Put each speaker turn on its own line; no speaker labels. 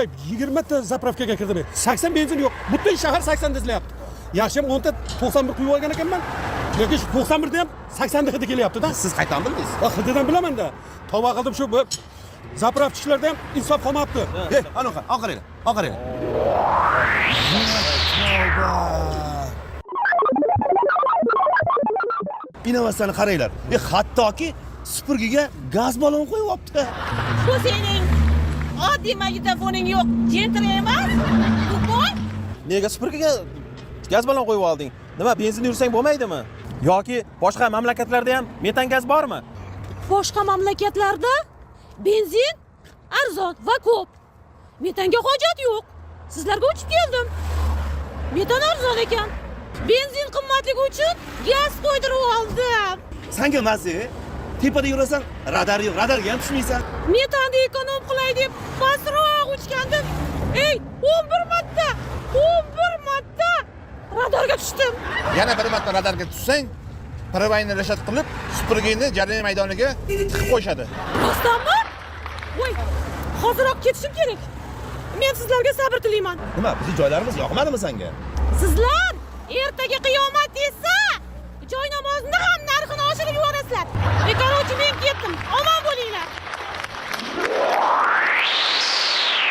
20 ta zapravkaga kirdim. 80 benzin yo'q. Butun shahar 80 izlayapti. Yaxshi ham 10 ta 91 quyib olgan ekanman. Lekin 91 da ham 80 hidi kelyapti-da.
Siz qayerdan bildingiz?
Hididan bilaman-da. Tavba qildim shu zapravchilarda ham insof qolmabdi.
Anaqa, oqiringlar, oqiringlar. Innovatsiyani qaranglar. Hattoki supurgiga gaz ballon qo'yib olibdi.
Bu sening oddiy magnitofoning yo'q, jentra emas. Qo'y.
Nega supurgiga gaz ballon qo'yib olding? Nima, benzin yursang bo'lmaydimi? Yoki boshqa mamlakatlarda ham metan gaz bormi?
Boshqa mamlakatlarda benzin arzon va ko'p. Metanga hojat yo'q. Sizlarga uchib keldim. Metan arzon ekan. Benzin qimmatligi uchun gaz qo'ydirib oldim.
Senga mazza, tepada yurasan, radar yo'q, radarga ham tushmaysan.
Metanni ekonom qilay deb pastroq uchgandim. 11 marta radarga tushdim.
Yana bir marta radarga tushsang, pravayni rashad qilib, supurgini jarima maydoniga tiqib qo'yishadi.
Rostdanmi? Voy, hoziroq ketishim kerak. Men sizlarga sabr tilayman.
Nima, bizning joylarimiz yoqmadimi senga?
Sizlar ertaga qiyomat desa,